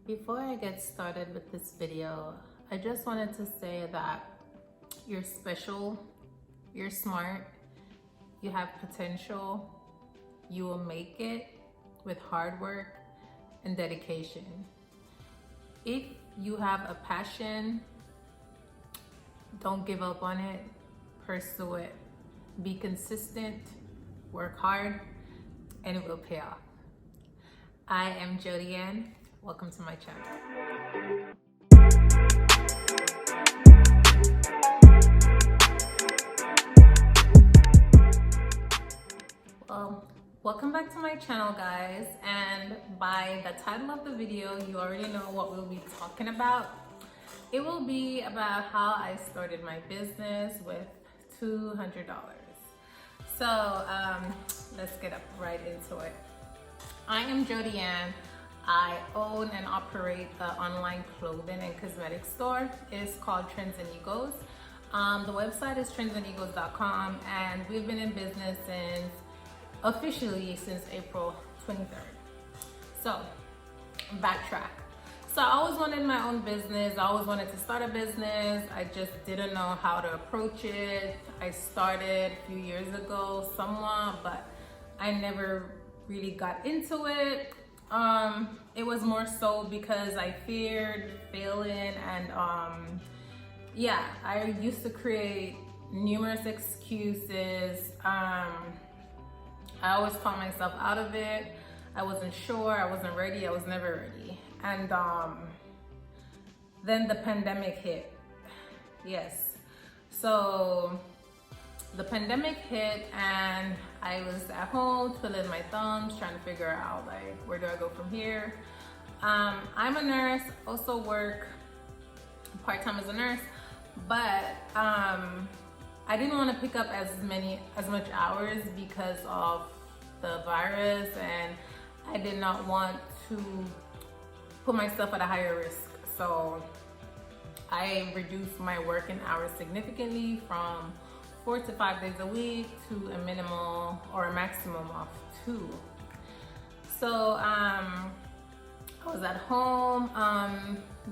Before I get started with this video, I just wanted to say that you're special, you're smart, you have potential, you will make it with hard work and dedication. If you have a passion, don't give up on it, pursue it. Be consistent, work hard, and it will pay off. I am Jodiann. Welcome to my channel. Well, welcome back to my channel, guys. And by the title of the video, you already know what we'll be talking about. It will be about how I started my business with $200. So let's get up right into it. I am Jodiann. I own and operate an online clothing and cosmetic store. It's called Trendsandegos. The website is trendsandegos.com, and we've been in business officially since April 23rd. So, backtrack. So I always wanted my own business. I always wanted to start a business. I just didn't know how to approach it. I started a few years ago somewhat, but I never really got into it. It was more so because I feared failing, and I used to create numerous excuses. I always talked myself out of it. I wasn't sure, I wasn't ready, I was never ready. And then the pandemic hit. Yes. So the pandemic hit and I was at home twiddling my thumbs, trying to figure out like, where do I go from here? I'm a nurse, also work part-time as a nurse, but I didn't want to pick up as much hours because of the virus, and I did not want to put myself at a higher risk. So I reduced my working hours significantly from 4 to 5 days a week to a minimal or a maximum of 2. So I was at home.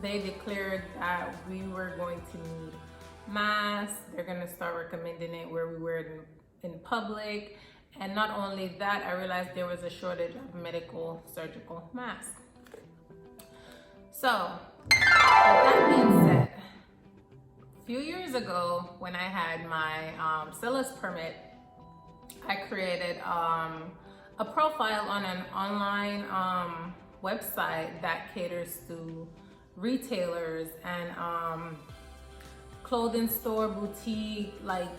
They declared that we were going to need masks. They're going to start recommending it where we wear it in public. And not only that, I realized there was a shortage of medical surgical masks. So with that being said, a few years ago when I had my seller's permit, I created a profile on an online website that caters to retailers and clothing store, boutique, like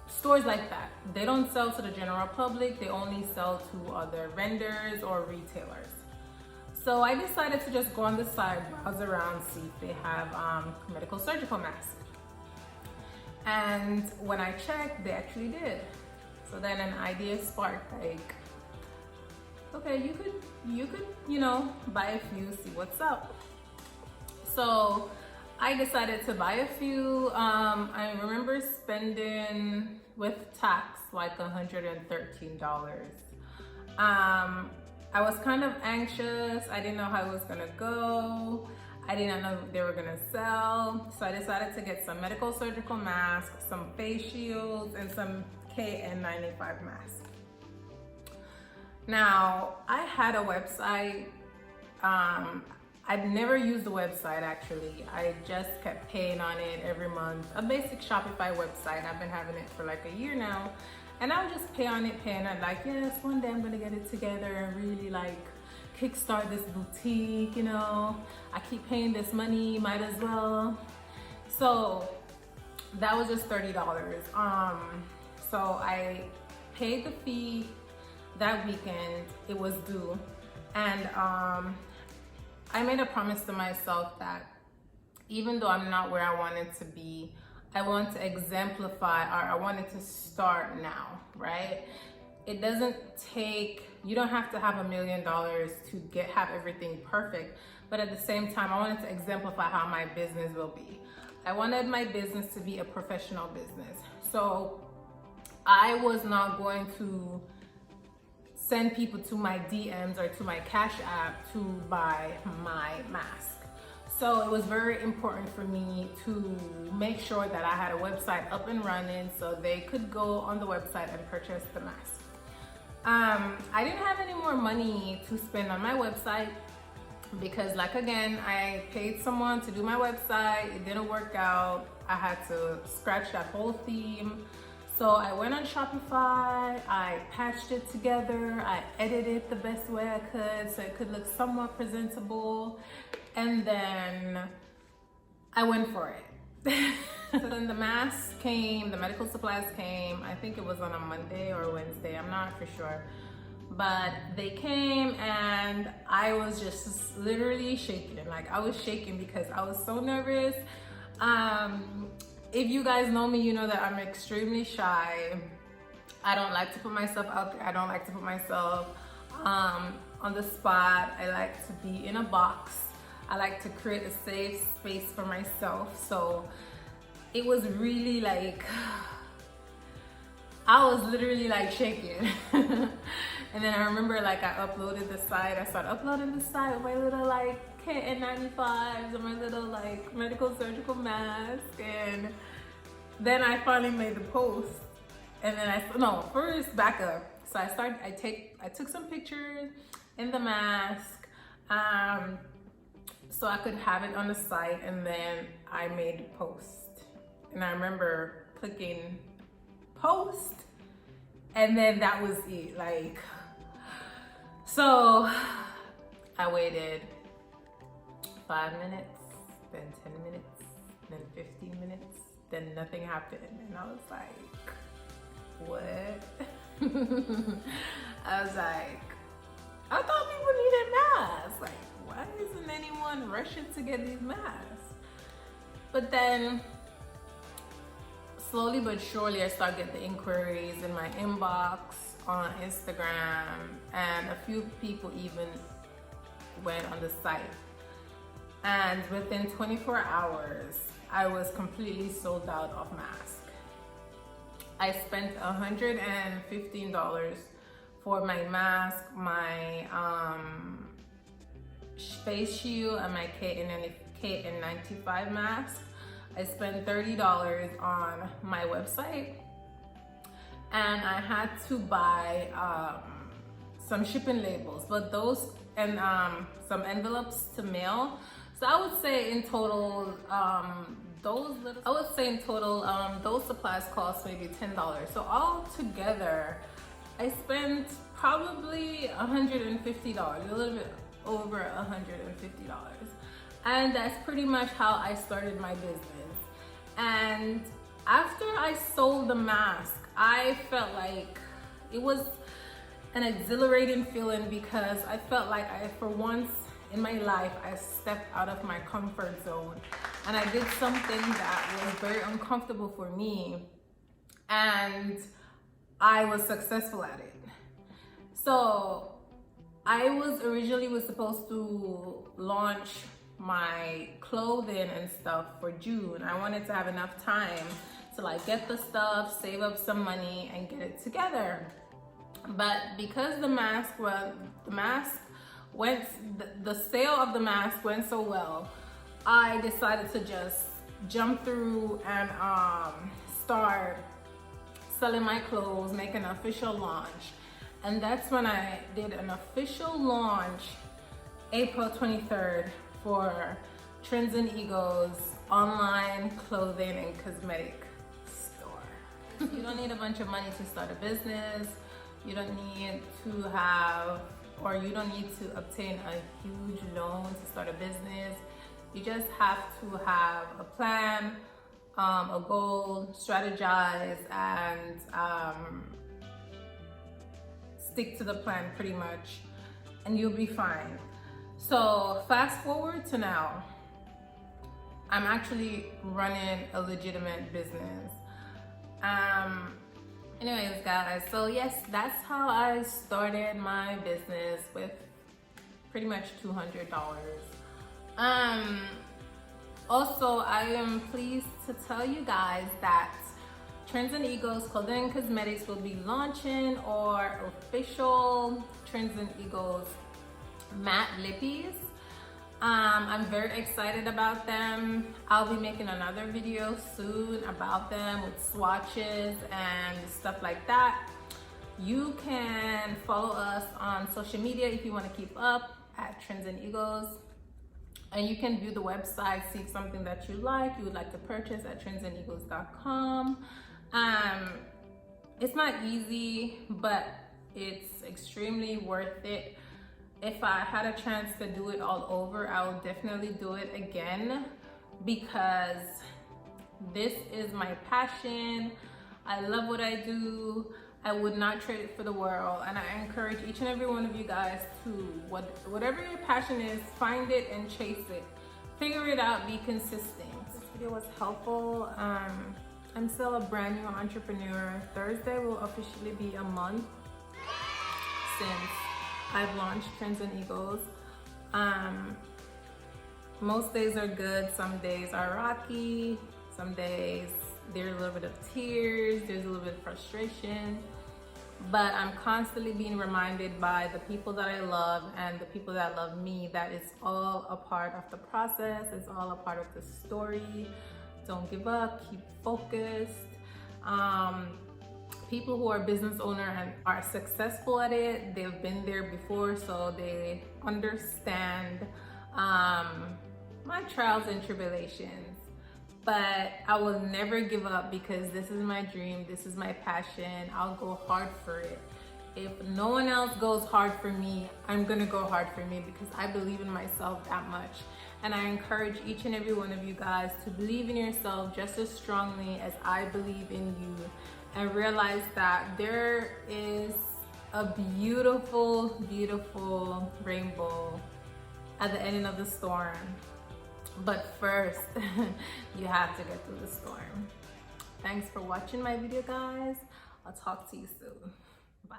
stores like that. They don't sell to the general public, they only sell to other vendors or retailers. So I decided to just go on the site, browse around, see if they have medical surgical masks. And when I checked, they actually did. So then an idea sparked, like, okay, you could, buy a few, see what's up. So I decided to buy a few. I remember spending with tax like $113. I was kind of anxious. I didn't know how it was gonna go. I didn't know if they were gonna sell. So I decided to get some medical surgical masks, some face shields, and some KN95 masks. Now, I had a website. I've never used the website actually. I just kept paying on it every month. A basic Shopify website. I've been having it for like a year now. And I would just pay on it, like, yes, one day I'm gonna get it together and really like kickstart this boutique, I keep paying this money, might as well. So that was just $30. So I paid the fee that weekend, it was due. And I made a promise to myself that even though I'm not where I wanted to be, I want to exemplify, or I wanted to start now, right? It doesn't take, you don't have to have $1 million to have everything perfect, but at the same time, I wanted to exemplify how my business will be. I wanted my business to be a professional business. So I was not going to send people to my DMs or to my Cash App to buy my mask. So it was very important for me to make sure that I had a website up and running so they could go on the website and purchase the mask. I didn't have any more money to spend on my website because, like, again, I paid someone to do my website. It didn't work out. I had to scratch that whole theme. So I went on Shopify, I patched it together, I edited it the best way I could so it could look somewhat presentable, and then I went for it. So then the masks came, the medical supplies came, I think it was on a Monday or Wednesday, I'm not for sure. But they came and I was just literally shaking. Like, I was shaking because I was so nervous. If you guys know me, you know that I'm extremely shy. I don't like to put myself out there. I don't like to put myself on the spot. I like to be in a box. I like to create a safe space for myself. So it was really like, I was literally like shaking. And then I remember, like, I uploaded the site. I started uploading the site with my little like KN95s and my little like medical surgical mask, and then I finally made the post. And then first back up. So I took some pictures in the mask so I could have it on the site, and then I made the post. And I remember clicking post, and then that was it. Like, so I waited 5 minutes, then 10 minutes, then 15 minutes, then nothing happened. And I was like, what? I was like, I thought people needed masks. Like, why isn't anyone rushing to get these masks? But then slowly but surely I started getting the inquiries in my inbox on Instagram, and a few people even went on the site. And within 24 hours, I was completely sold out of masks. I spent $115 for my mask, my face shield, and my KN95 mask. I spent $30 on my website, and I had to buy some shipping labels, but those, and some envelopes to mail. So I would say in total, those supplies cost maybe $10. So all together, I spent probably $150, a little bit over $150. And that's pretty much how I started my business. And after I sold the mask, I felt like it was an exhilarating feeling, because I felt like for once in my life, I stepped out of my comfort zone and I did something that was very uncomfortable for me, and I was successful at it. So I originally was supposed to launch my clothing and stuff for June. I wanted to have enough time to like get the stuff, save up some money, and get it together. But because the sale of the mask went so well, I decided to just jump through and start selling my clothes, make an official launch. And that's when I did an official launch, April 23rd, for trendsandegos online clothing and cosmetic store. You don't need a bunch of money to start a business. You don't need to obtain a huge loan to start a business. You just have to have a plan, a goal, strategize, and stick to the plan pretty much, and you'll be fine. So fast forward to now, I'm actually running a legitimate business. Anyways, guys, so yes, that's how I started my business, with pretty much $200. Also, I am pleased to tell you guys that Trends and Egos Clothing and Cosmetics will be launching our official Trends and Egos matte lippies. I'm very excited about them. I'll be making another video soon about them with swatches and stuff like that. You can follow us on social media if you want to keep up at Trends and Egos. And you can view the website, see something that you would like to purchase at trendsandegos.com. It's not easy, but it's extremely worth it. If I had a chance to do it all over, I would definitely do it again, because this is my passion. I love what I do. I would not trade it for the world, and I encourage each and every one of you guys to, whatever your passion is, find it and chase it. Figure it out, be consistent. This video was helpful. I'm still a brand new entrepreneur. Thursday will officially be a month since I've launched Trends and Egos. Most days are good, some days are rocky, some days there's a little bit of tears, there's a little bit of frustration, but I'm constantly being reminded by the people that I love and the people that love me that it's all a part of the process, it's all a part of the story. Don't give up, keep focused. People who are business owners and are successful at it, they've been there before, so they understand my trials and tribulations. But I will never give up, because this is my dream, this is my passion. I'll go hard for it. If no one else goes hard for me, I'm gonna go hard for me, because I believe in myself that much. And I encourage each and every one of you guys to believe in yourself just as strongly as I believe in you, and realize that there is a beautiful, beautiful rainbow at the end of the storm. But first, you have to get through the storm. Thanks for watching my video, guys. I'll talk to you soon. Bye.